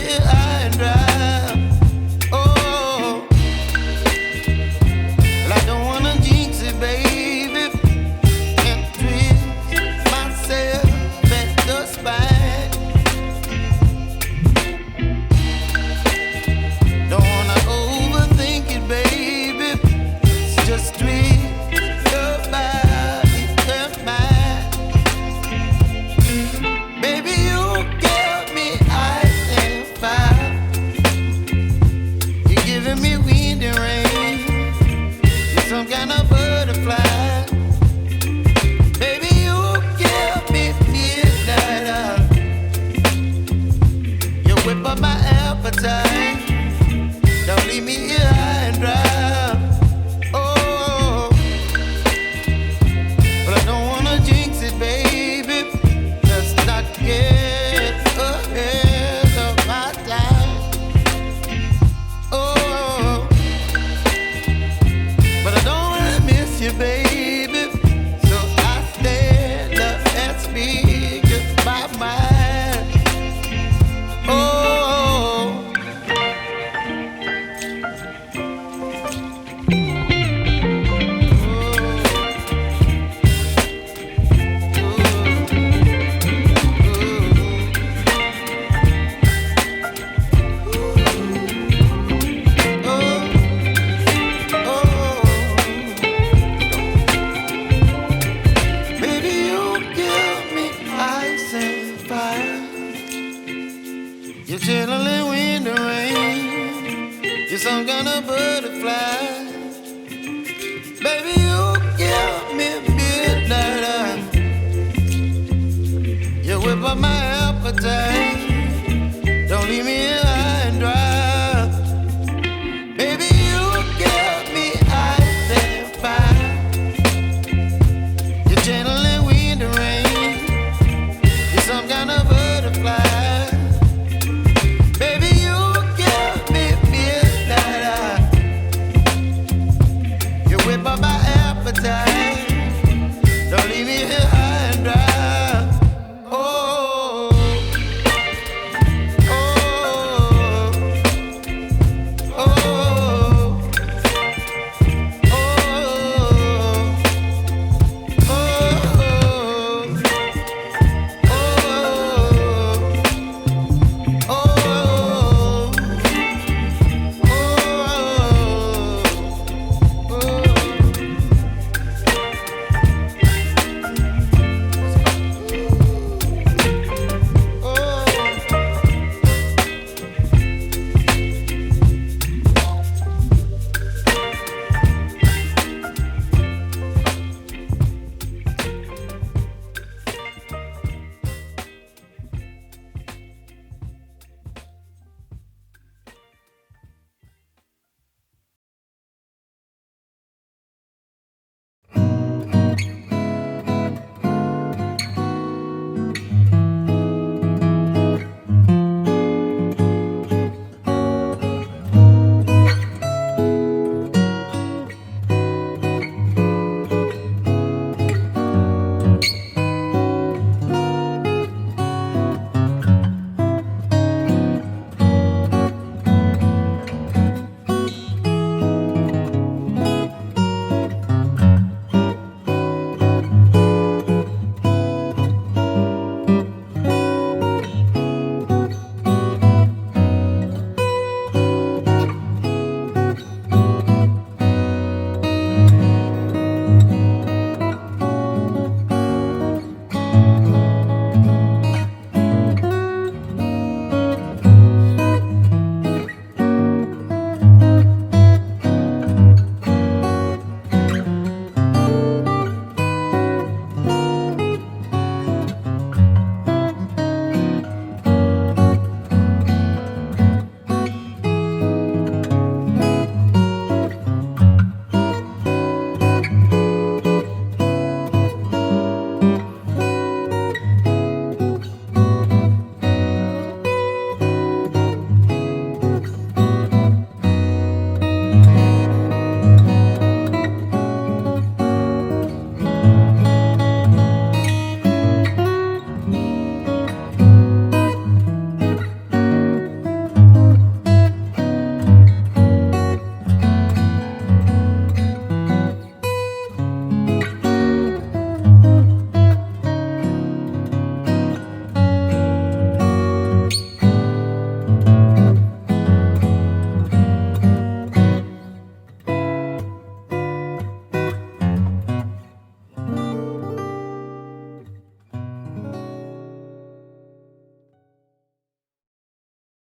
here high and dry. Oh, well, I don't wanna jinx it, baby, and twist myself at the spine. Don't wanna overthink it, baby. It's just twist your body and mine. Baby, you give me ice and fire. You're giving me wind and rain. You're some kind of butterfly. Baby, you give me midnight. You whip up my appetite. Don't leave me here high and dry. Oh, but I don't wanna jinx it, baby. Let's not get ahead of my time. Oh, but I don't wanna miss you, baby. So I stand up and speak just my mind. Oh. Baby, you give me ice and fire. You're chilling wind and rain. You're some kind of butterfly. Baby, you give me midnight. You whip up my appetite.